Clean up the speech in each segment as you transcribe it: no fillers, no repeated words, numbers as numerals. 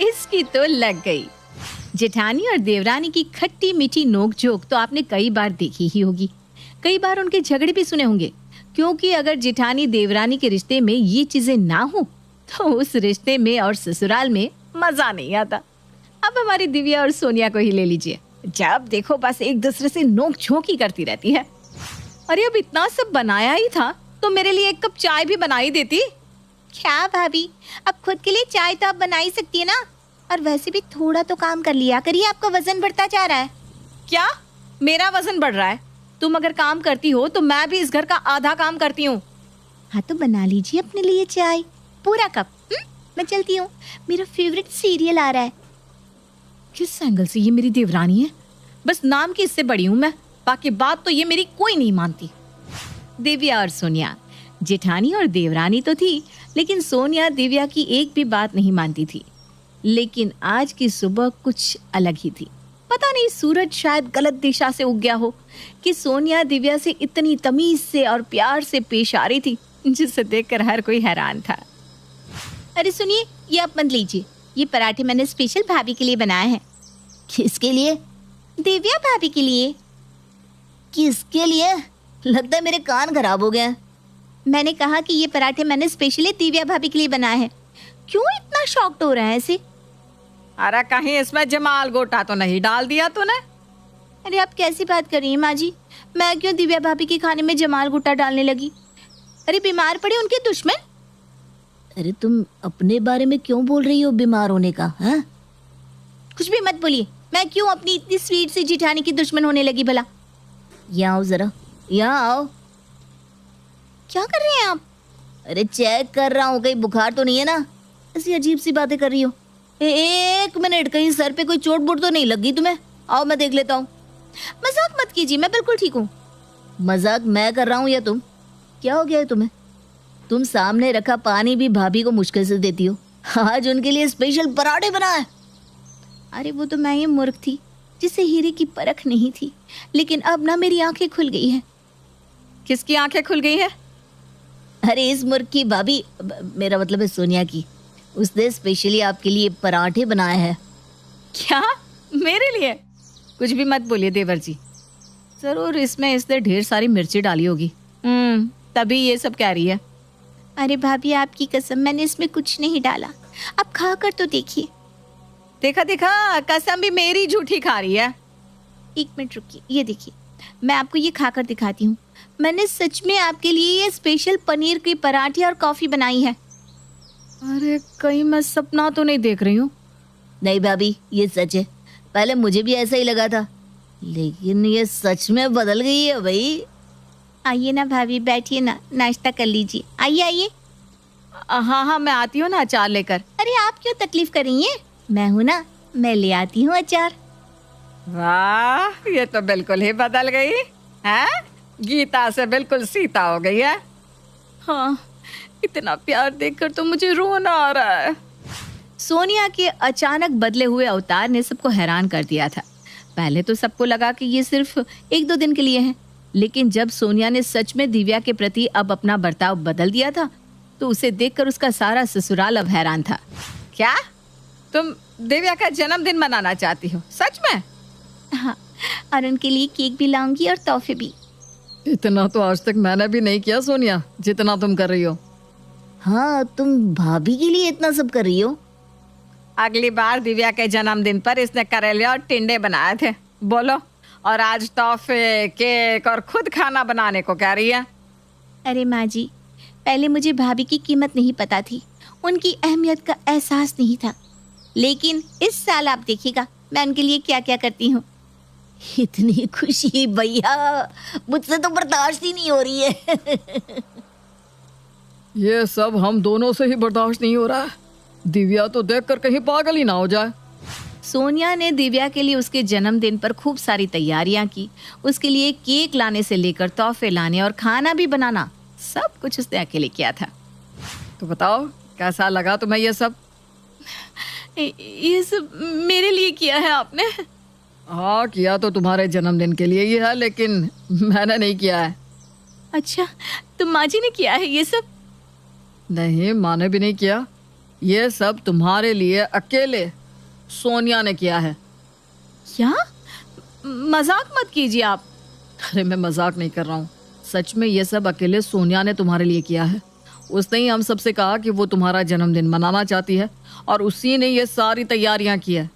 इसकी तो लग गई। जेठानी और देवरानी की खट्टी मीठी नोक-झोंक तो आपने कई बार देखी ही होगी। कई बार उनके झगड़े भी सुने होंगे, क्योंकि अगर जेठानी देवरानी के रिश्ते में ये चीजें ना हो तो उस रिश्ते में और ससुराल में मजा नहीं आता। अब हमारी दिव्या और सोनिया को ही ले लीजिए, जब देखो बस एक दूसरे से नोक झोंक ही करती रहती है। अरे अब इतना सब बनाया ही था तो मेरे लिए एक कप चाय भी बना ही देती। क्या भाभी, अब खुद के लिए चाय तो आप बना ही सकती है ना। और वैसे भी थोड़ा तो काम कर लिया करिए, आपका वजन बढ़ता जा रहा है। क्या मेरा वजन बढ़ रहा है? तुम अगर काम करती हो तो मैं भी इस घर का आधा काम करती हूँ। हाँ तो बना लीजिए अपने लिए चाय, पूरा कप। मैं चलती हूँ, मेरा फेवरेट सीरियल आ रहा है। किस एंगल से ये मेरी देवरानी है? बस नाम की इससे बड़ी हूँ मैं, बाकी बात तो ये मेरी कोई नहीं मानती। दिव्या और सोनिया, जेठानी और देवरानी तो थी, लेकिन सोनिया दिव्या की एक भी बात नहीं मानती थी। लेकिन आज की सुबह कुछ अलग ही थी। पता नहीं सूरज शायद गलत दिशा से उग गया हो कि सोनिया दिव्या से इतनी तमीज से और प्यार से पेश आ रही थी, जिसे देखकर हर कोई हैरान था। अरे सुनिए, ये आप मत लीजिए, ये पराठे मैंने स्पेशल भाभी के लिए बनाए हैं। किसके लिए? दिव्या भाभी के लिए। किसके लिए? लगता है मेरे कान खराब हो गए। मैंने कहा कि ये पराठे मैंने स्पेशली दिव्या भाभी के लिए बनाए हैं। क्यों इतना शॉक्ड हो रहा है ऐसे? अरे कहीं इसमें जमाल गोटा तो नहीं डाल दिया तूने? अरे आप कैसी बात कर रही हैं माँ जी? मैं क्यों दिव्या भाभी के खाने में जमाल गोटा डालने लगी? अरे बीमार पड़े उनके दुश्मन। अरे तुम अपने बारे में क्यों बोल रही हो बीमार होने का? हाँ, कुछ भी मत बोलिए। मैं क्यों अपनी इतनी स्वीट सी जेठानी की दुश्मन होने लगी भला? यहाँ आओ जरा, यहाँ आओ। क्या कर रहे हैं आप? अरे चेक कर रहा हूँ कहीं बुखार तो नहीं है ना। ऐसी अजीब सी बातें कर रही हो। एक मिनट, कहीं सर पे कोई चोट बोट तो नहीं लगी तुम्हें? आओ मैं देख लेता हूँ। मजाक मत कीजिए, मैं बिल्कुल ठीक हूँ। मजाक मैं कर रहा हूँ या तुम? क्या हो गया है तुम्हें? तुम सामने रखा पानी भी भाभी को मुश्किल से देती हो। आज उनके लिए स्पेशल पराठे बनाए। अरे वो तो मैं ये मूर्ख थी जिसे हीरे की परख नहीं थी, लेकिन अब ना मेरी आंखें खुल गई हैं। किसकी आंखें खुल गई हैं? अरे इस मूर्ख की भाभी, मेरा मतलब है सोनिया की। उसने स्पेशली आपके लिए पराठे बनाए हैं। क्या मेरे लिए? कुछ भी मत बोलिए देवर जी। जरूर इसमें इसने ढेर सारी मिर्ची डाली होगी, तभी ये सब कह रही है। अरे भाभी आपकी कसम, मैंने इसमें कुछ नहीं डाला। आप खा कर तो देखिए। देखा देखा, कसम भी मेरी झूठी खा रही है। एक मिनट रुकिए, ये देखिए, मैं आपको ये खाकर दिखाती हूँ। मैंने सच में आपके लिए ये स्पेशल पनीर की पराठे और कॉफी बनाई है। अरे कहीं मैं सपना तो नहीं देख रही हूँ? नहीं भाभी, ये सच है। पहले मुझे भी ऐसा ही लगा था, लेकिन ये सच में बदल गई है भाई। आइए ना भाभी, बैठिए ना, नाश्ता कर लीजिए। आइए आइए। हाँ हाँ, मैं आती हूँ ना अचार लेकर। अरे आप क्यों तकलीफ कर रही हैं? मैं हूँ ना, मैं ले आती हूँ अचार। वाह, ये तो बिल्कुल ही बदल गई है। गीता से बिल्कुल सीता हो गई है। हाँ, इतना प्यार देखकर तो मुझे रोना आ रहा है। सोनिया के अचानक बदले हुए अवतार ने सबको हैरान कर दिया था। पहले तो सबको लगा कि ये सिर्फ 1-2 दिन के लिए है, लेकिन जब सोनिया ने सच में दिव्या के प्रति अब अपना बर्ताव बदल दिया था, तो उसे देखकर उसका सारा ससुराल अब हैरान था। क्या तुम दिव्या का जन्मदिन मनाना चाहती हो? सच में? हाँ, और उनके लिए केक भी लाऊंगी और तोहफे भी। इतना तो आज तक मैंने भी नहीं किया सोनिया, जितना तुम कर रही हो। हाँ, तुम भाभी के लिए इतना सब कर रही हो। अगली बार दिव्या के जन्मदिन पर इसने करेले और टिंडे बनाए थे, बोलो, और आज तोहफे, केक और खुद खाना बनाने को कह रही है। अरे माँ जी, पहले मुझे भाभी की कीमत नहीं पता थी, उनकी अहमियत का एहसास नहीं था, लेकिन इस साल आप देखिएगा मैं उनके लिए क्या क्या करती हूँ। इतनी खुशी भैया, मुझसे तो बर्दाश्त ही नहीं हो रही है। ये सब हम दोनों से ही बर्दाश्त नहीं हो रहा है। दिव्या तो देखकर कहीं पागल ही ना हो जाए। सोनिया ने दिव्या के लिए उसके जन्मदिन पर खूब सारी तैयारियां की। उसके लिए केक लाने से लेकर तोहफे लाने और खाना भी बनाना, सब कुछ उसने अकेले किया था। तो बताओ, कैसा लगा तुम्हें ये सब? ये सब मेरे लिए किया है आपने? हाँ, किया तो तुम्हारे जन्मदिन के लिए ही है, लेकिन मैंने नहीं किया है। अच्छा, तो माँ जी ने किया है ये सब? नहीं, माँ ने भी नहीं किया। ये सब तुम्हारे लिए अकेले सोनिया ने किया है। क्या? मजाक मत कीजिए आप। अरे मैं मजाक नहीं कर रहा हूँ, सच में ये सब अकेले सोनिया ने तुम्हारे लिए किया है। उसने ही हम सबसे कहा कि वो तुम्हारा जन्मदिन मनाना चाहती है और उसी ने ये सारी तैयारियां की है।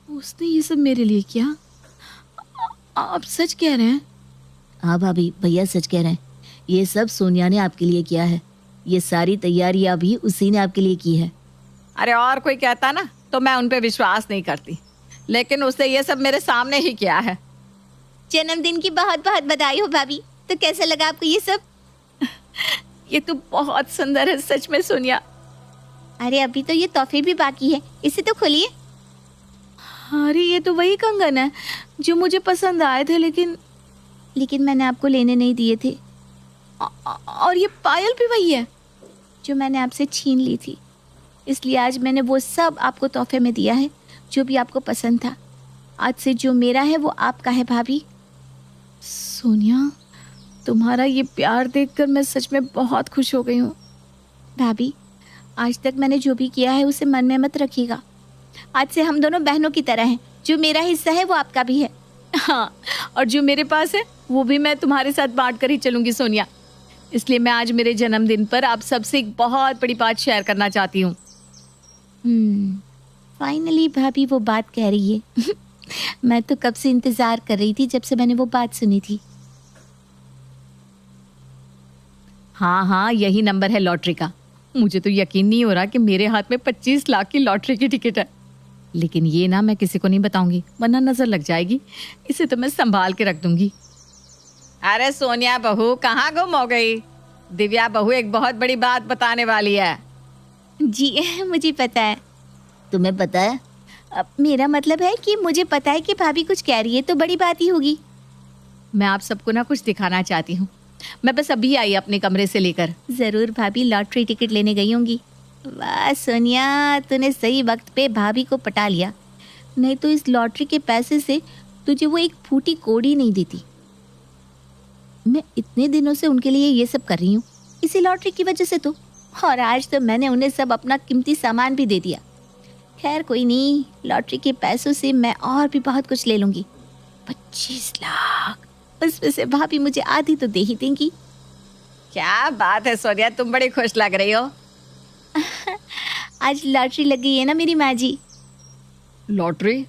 उसने ये सब मेरे लिए किया? आप सच कह रहे हैं? हाँ भाभी, भैया सच कह रहे हैं। ये सब सोनिया ने आपके लिए किया है। ये सारी तैयारियां भी उसी ने आपके लिए की है। अरे और कोई कहता ना तो मैं उन पे विश्वास नहीं करती, लेकिन उसने ये सब मेरे सामने ही किया है। जन्मदिन की बहुत बहुत बधाई हो भाभी। तो कैसा लगा आपको ये सब? ये तो बहुत सुंदर है सच में सोनिया। अरे अभी तो ये तोहफे भी बाकी है, इसे तो खोलिए। अरे ये तो वही कंगन है जो मुझे पसंद आए थे, लेकिन मैंने आपको लेने नहीं दिए थे। और ये पायल भी वही है जो मैंने आपसे छीन ली थी। इसलिए आज मैंने वो सब आपको तोहफे में दिया है जो भी आपको पसंद था। आज से जो मेरा है वो आपका है भाभी। सोनिया, तुम्हारा ये प्यार देखकर मैं सच में बहुत खुश हो गई हूँ। भाभी, आज तक मैंने जो भी किया है उसे मन में मत रखिएगा। आज से हम दोनों बहनों की तरह हैं। जो मेरा हिस्सा है वो आपका भी है। हाँ, और जो मेरे पास है वो भी मैं तुम्हारे साथ बांट कर ही चलूंगी सोनिया। इसलिए मैं आज मेरे जन्मदिन पर आप सबसे एक बहुत बड़ी बात शेयर करना चाहती हूँ। फाइनली भाभी वो बात कह रही है। मैं तो कब से इंतजार कर रही थी जब से मैंने वो बात सुनी थी। हाँ, यही नंबर है लॉटरी का। मुझे तो यकीन नहीं हो रहा कि मेरे हाथ में 25 लाख की लॉटरी की टिकट है। लेकिन ये ना मैं किसी को नहीं बताऊंगी, वरना नजर लग जाएगी। इसे तो मैं संभाल के रख दूंगी। अरे सोनिया बहू, कहाँ गुम हो गई? दिव्या बहू एक बहुत बड़ी बात बताने वाली है। जी मुझे पता है। तुम्हें पता है? अब मेरा मतलब है कि मुझे पता है कि भाभी कुछ कह रही है तो बड़ी बात ही होगी। मैं आप सबको ना कुछ दिखाना चाहती हूँ। मैं बस अभी आई अपने कमरे से लेकर। जरूर भाभी लॉटरी टिकट लेने गई होंगी। वाह सोनिया, तूने सही वक्त पे भाभी को पटा लिया। नहीं तो इस लॉटरी के पैसे से तुझे वो एक फूटी कोड़ी नहीं देती। मैं इतने दिनों से उनके लिए ये सब कर रही हूँ, इसी लॉटरी की वजह से तो। और आज तो मैंने उन्हें सब अपना कीमती सामान भी दे दिया। खैर कोई नहीं, लॉटरी के पैसों से मैं और भी बहुत कुछ ले लूंगी। 25 लाख, उसमें से भाभी मुझे आधी तो दे ही देंगी। क्या बात है सोनिया, तुम बड़ी खुश लग रही हो। आज लॉटरी लग गई है ना मेरी माँ जी। लॉटरी?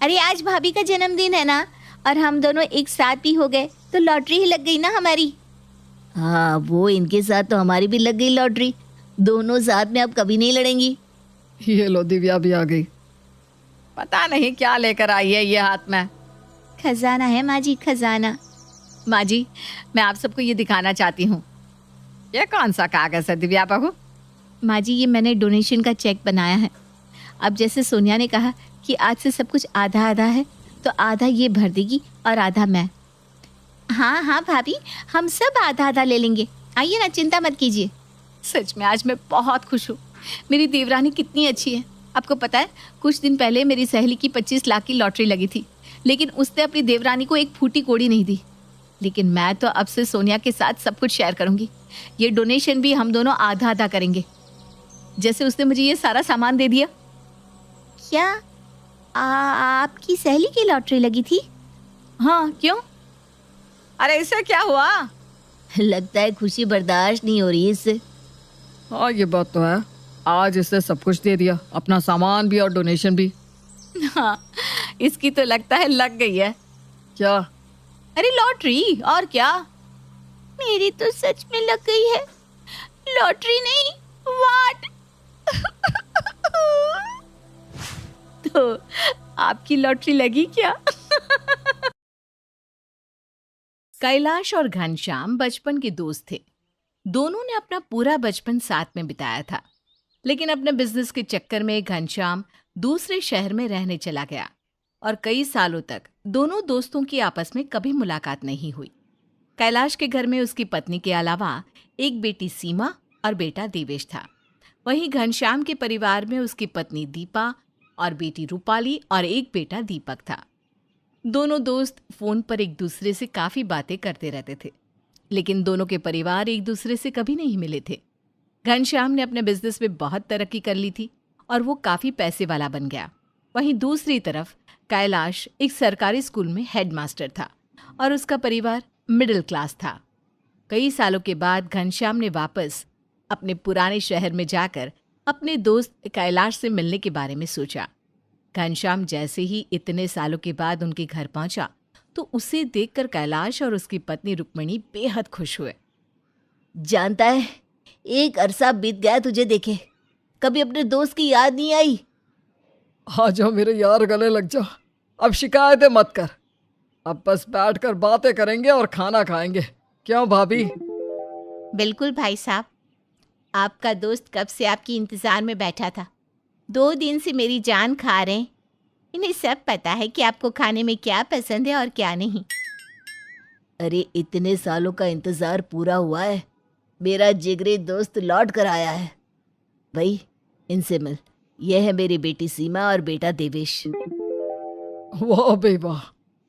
अरे आज भाभी का जन्मदिन है ना, और हम दोनों एक साथ भी हो गए तो लॉटरी ही लग गई ना हमारी। हाँ, वो इनके साथ तो हमारी भी लग गई लॉटरी। दोनों साथ में अब कभी नहीं लड़ेंगी। ये लो, दिव्या भी आ गई। पता नहीं क्या लेकर आई है ये हाथ में। खजाना है माँ जी, खजाना। माँ जी, मैं आप सबको ये दिखाना चाहती हूँ। ये कौन सा कागज है दिव्या बहू? माँ जी, ये मैंने डोनेशन का चेक बनाया है। अब जैसे सोनिया ने कहा कि आज से सब कुछ आधा आधा है, तो आधा ये भर देगी और आधा मैं। हाँ भाभी, हम सब आधा आधा ले लेंगे। आइए ना, चिंता मत कीजिए। सच में आज मैं बहुत खुश हूँ। मेरी देवरानी कितनी अच्छी है। आपको पता है, कुछ दिन पहले मेरी सहेली की 25 लाख की लॉटरी लगी थी, लेकिन उसने अपनी देवरानी को एक फूटी कोड़ी नहीं दी। लेकिन मैं तो अब से सोनिया के साथ सब कुछ शेयर करूंगी। ये डोनेशन भी हम दोनों आधा आधा करेंगे। जैसे उसने मुझे ये सारा सामान दे दिया। क्या आपकी सहेली की लॉटरी लगी थी? हाँ, क्यों? अरे इससे क्या हुआ? लगता है खुशी बर्दाश्त नहीं हो रही इससे। हाँ, ये बात तो है। आज इसने सब कुछ दे दिया, अपना सामान भी और डोनेशन भी। हाँ, इसकी तो लगता है लग गई है। क्या? अरे लॉटरी, और क्या? मेरी तो सच में लग गई है। लॉटरी नहीं, वाट। तो आपकी लॉटरी लगी क्या? कैलाश और घनश्याम बचपन के दोस्त थे। दोनों ने अपना पूरा बचपन साथ में बिताया था। लेकिन अपने बिजनेस के चक्कर में घनश्याम दूसरे शहर में रहने चला गया और कई सालों तक दोनों दोस्तों की आपस में कभी मुलाकात नहीं हुई। कैलाश के घर में उसकी पत्नी के अलावा एक बेटी सीमा और बेटा देवेश था। वहीं घनश्याम के परिवार में उसकी पत्नी दीपा और बेटी रूपाली और एक बेटा दीपक था। दोनों दोस्त फोन पर एक दूसरे से काफी बातें करते रहते थे, लेकिन दोनों के परिवार एक दूसरे से कभी नहीं मिले थे। घनश्याम ने अपने बिजनेस में बहुत तरक्की कर ली थी और वो काफी पैसे वाला बन गया। वहीं दूसरी तरफ कैलाश एक सरकारी स्कूल में हेडमास्टर था और उसका परिवार मिडिल क्लास था। कई सालों के बाद घनश्याम ने वापस अपने पुराने शहर में जाकर अपने दोस्त कैलाश से मिलने के बारे में सोचा। घनश्याम जैसे ही इतने सालों के बाद उनके घर पहुंचा तो उसे देखकर कैलाश और उसकी पत्नी रुक्मिणी बेहद खुश हुए। जानता है, एक अरसा बीत गया तुझे देखे, कभी अपने दोस्त की याद नहीं आई। आ जाओ मेरे यार, गले लग जाओ। अब शिकायतें मत कर, अब बस बैठकर बातें करेंगे और खाना खाएंगे। क्यों भाभी? बिल्कुल भाई साहब, आपका दोस्त कब से आपकी इंतजार में बैठा था। 2 दिन से मेरी जान खा रहे हैं। इन्हें सब पता है कि आपको खाने में क्या पसंद है और क्या नहीं। अरे इतने सालों का इंतजार पूरा हुआ है, मेरा जिगरी दोस्त लौट कर आया है। भाई इनसे मिल, यह है मेरी बेटी सीमा और बेटा देवेश। वाह भाई वाह,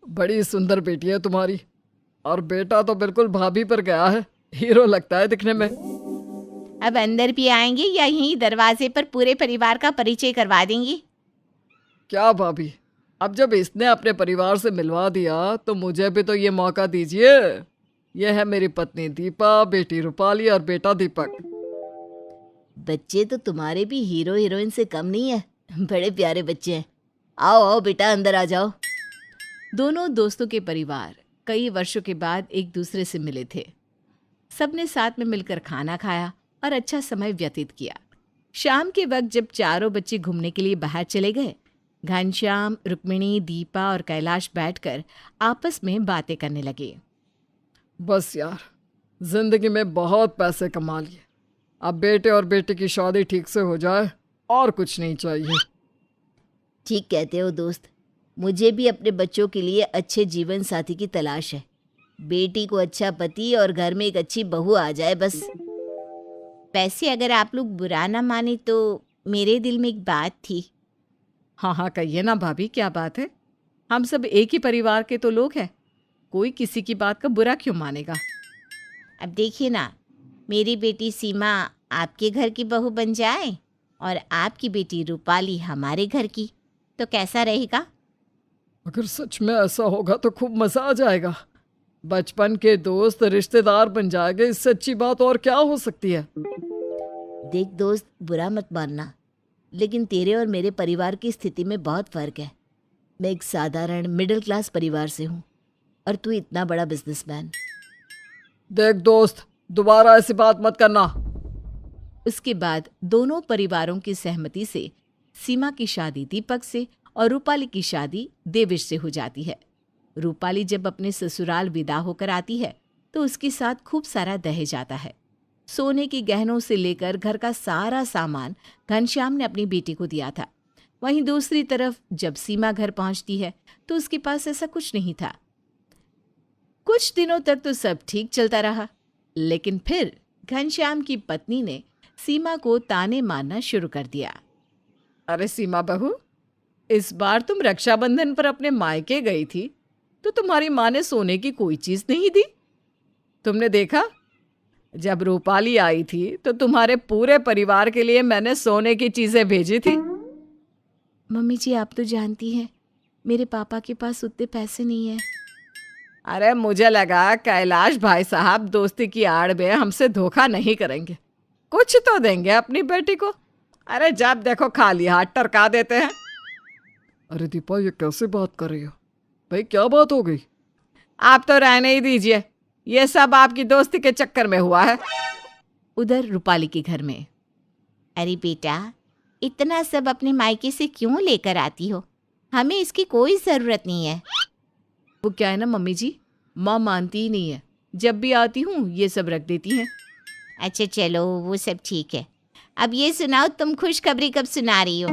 बड़ी सुंदर बेटी है तुम्हारी, और बेटा तो बिल्कुल भाभी पर गया है, हीरो लगता है दिखने में। अब अंदर भी आएंगे या यहीं दरवाजे पर पूरे परिवार का परिचय करवा देंगी? क्या भाभी, अब जब इसने अपने परिवार से मिलवा दिया तो मुझे भी तो ये मौका दीजिए। यह है मेरी पत्नी दीपा, बेटी रूपाली और बेटा दीपक। बच्चे तो तुम्हारे भी हीरो हीरोइन से कम नहीं है, बड़े प्यारे बच्चे हैं। आओ आओ बेटा, अंदर आ जाओ। दोनों दोस्तों के परिवार कई वर्षों के बाद एक दूसरे से मिले थे। सबने साथ में मिलकर खाना खाया और अच्छा समय व्यतीत किया। शाम के वक्त जब चारों बच्चे घूमने के लिए बाहर चले गए, घनश्याम, रुक्मिणी, दीपा और कैलाश बैठकर आपस में बातें करने लगे। बस यार, जिंदगी में बहुत पैसे कमा लिए, अब बेटे और बेटी की शादी ठीक से हो जाए और कुछ नहीं चाहिए। ठीक कहते हो दोस्त, मुझे भी अपने बच्चों के लिए अच्छे जीवन साथी की तलाश है। बेटी को अच्छा पति और घर में एक अच्छी बहू आ जाए बस। वैसे अगर आप लोग बुरा ना माने तो मेरे दिल में एक बात थी। हाँ हाँ कहिए ना भाभी, क्या बात है? हम सब एक ही परिवार के तो लोग हैं, कोई किसी की बात का बुरा क्यों मानेगा? अब देखिए ना, मेरी बेटी सीमा आपके घर की बहू बन जाए और आपकी बेटी रूपाली हमारे घर की, तो कैसा रहेगा? अगर सच में ऐसा होगा तो खूब मजा आ जाएगा। बचपन के दोस्त रिश्तेदार बन जाएंगे, इससे अच्छी बात और क्या हो सकती है। देख दोस्त, बुरा मत मानना, लेकिन तेरे और मेरे परिवार की स्थिति में बहुत फर्क है। मैं एक साधारण मिडिल क्लास परिवार से हूँ और तू इतना बड़ा बिजनेसमैन। देख दोस्त, दोबारा ऐसी बात मत करना। उसके बाद दोनों परिवारों की सहमति से सीमा की शादी दीपक से और रूपाली की शादी देवेश से हो जाती है। रूपाली जब अपने ससुराल विदा होकर आती है तो उसके साथ खूब सारा दहेज आता है। सोने के गहनों से लेकर घर का सारा सामान घनश्याम ने अपनी बेटी को दिया था। वहीं दूसरी तरफ जब सीमा घर पहुंचती है तो उसके पास ऐसा कुछ नहीं था। कुछ दिनों तक तो सब ठीक चलता रहा, लेकिन फिर घनश्याम की पत्नी ने सीमा को ताने मारना शुरू कर दिया। अरे सीमा बहू, इस बार तुम रक्षाबंधन पर अपने मायके गई थी तो तुम्हारी माँ ने सोने की कोई चीज नहीं दी। तुमने देखा, जब रूपाली आई थी तो तुम्हारे पूरे परिवार के लिए मैंने सोने की चीजें भेजी थी। मम्मी जी, आप तो जानती हैं मेरे पापा के पास उतने पैसे नहीं है। अरे मुझे लगा कैलाश भाई साहब दोस्ती की आड़ में हमसे धोखा नहीं करेंगे, कुछ तो देंगे अपनी बेटी को। अरे जब देखो खाली हाथ टरका देते हैं। अरे दीपा, ये कैसे बात कर रही हो भाई? क्या बात हो गई? आप तो रहने ही दीजिए, ये सब आपकी दोस्ती के चक्कर में हुआ है। उधर रूपाली के घर में, अरे बेटा, इतना सब अपने मायके से क्यों लेकर आती हो? हमें इसकी कोई ज़रूरत नहीं है। वो क्या है ना मम्मी जी, माँ मानती ही नहीं है, जब भी आती हूँ ये सब रख देती हैं। अच्छा चलो, वो सब ठीक है। अब ये सुनाओ, तुम खुशखबरी कब सुना रही हो?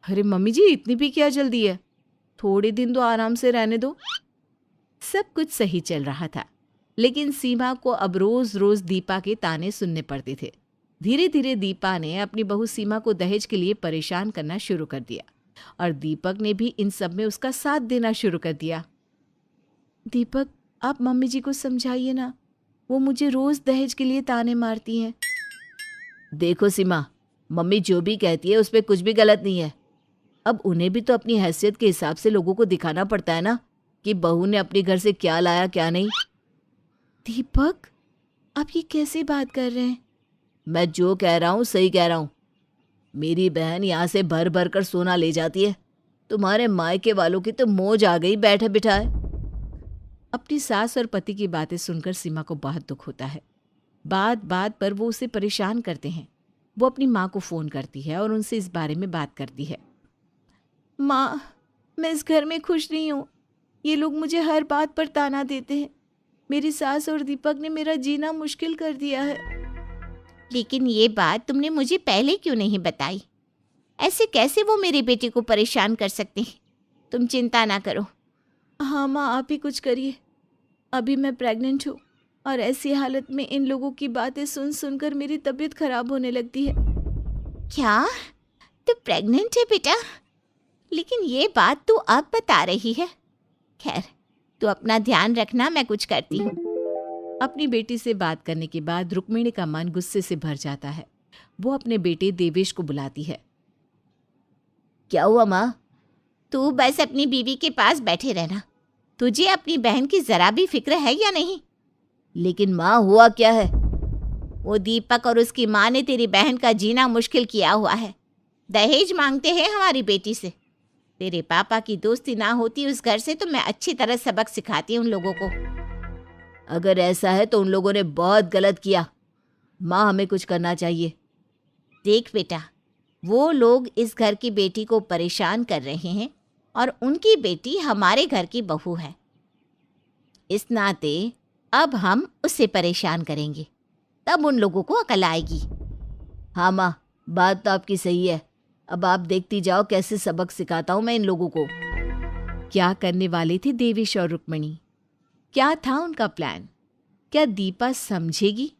अरे मम्मी जी, इतनी भी क्या जल्दी है, थोड़े दिन तो आराम से रहने दो। सब कुछ सही चल रहा था, लेकिन सीमा को अब रोज रोज दीपा के ताने सुनने पड़ते थे। धीरे धीरे दीपा ने अपनी बहू सीमा को दहेज के लिए परेशान करना शुरू कर दिया और दीपक ने भी इन सब में उसका साथ देना शुरू कर दिया। दीपक, आप मम्मी जी को समझाइए ना, वो मुझे रोज दहेज के लिए ताने मारती हैं। देखो सीमा, मम्मी जो भी कहती है उस पर कुछ भी गलत नहीं है। अब उन्हें भी तो अपनी हैसियत के हिसाब से लोगों को दिखाना पड़ता है ना कि बहू ने अपने घर से क्या लाया क्या नहीं। दीपक, आप ये कैसी बात कर रहे हैं? मैं जो कह रहा हूँ सही कह रहा हूँ। मेरी बहन यहाँ से भर भर कर सोना ले जाती है, तुम्हारे मायके वालों की तो मौज आ गई बैठे बिठाए। अपनी सास और पति की बातें सुनकर सीमा को बहुत दुख होता है। बात बात पर वो उसे परेशान करते हैं। वो अपनी माँ को फ़ोन करती है और उनसे इस बारे में बात करती है। माँ, मैं इस घर में खुश नहीं हूँ। ये लोग मुझे हर बात पर ताना देते हैं। मेरी सास और दीपक ने मेरा जीना मुश्किल कर दिया है। लेकिन ये बात तुमने मुझे पहले क्यों नहीं बताई? ऐसे कैसे वो मेरी बेटी को परेशान कर सकते हैं? तुम चिंता ना करो। हाँ माँ, आप ही कुछ करिए। अभी मैं प्रेग्नेंट हूँ और ऐसी हालत में इन लोगों की बातें सुन सुनकर मेरी तबीयत खराब होने लगती है। क्या तू प्रेग्नेंट है बेटा? लेकिन ये बात तू अब बता रही है। खैर, तू अपना ध्यान रखना, मैं कुछ करती हूँ। अपनी बेटी से बात करने के बाद रुक्मिणी का मन गुस्से से भर जाता है। वो अपने बेटे देवेश को बुलाती है। क्या हुआ माँ? तू बस अपनी बीवी के पास बैठे रहना। तुझे अपनी बहन की जरा भी फिक्र है या नहीं? लेकिन माँ हुआ क्या है? वो दीपक और उसकी माँ ने तेरी बहन का जीना मुश्किल किया हुआ है। दहेज मांगते हैं हमारी बेटी से। तेरे पापा की दोस्ती ना होती उस घर से तो मैं अच्छी तरह सबक सिखाती उन लोगों को। अगर ऐसा है तो उन लोगों ने बहुत गलत किया। माँ, हमें कुछ करना चाहिए। देख बेटा, वो लोग इस घर की बेटी को परेशान कर रहे हैं और उनकी बेटी हमारे घर की बहू है। इस नाते अब हम उससे परेशान करेंगे, तब उन लोगों को अकल आएगी। हाँ माँ, बात तो आपकी सही है। अब आप देखती जाओ कैसे सबक सिखाता हूँ मैं इन लोगों को। क्या करने वाले थे देवेश और रुक्मिणी? क्या था उनका प्लान? क्या दीपा समझेगी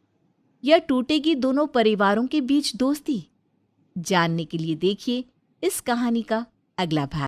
या टूटेगी दोनों परिवारों के बीच दोस्ती? जानने के लिए देखिए इस कहानी का अगला भाग।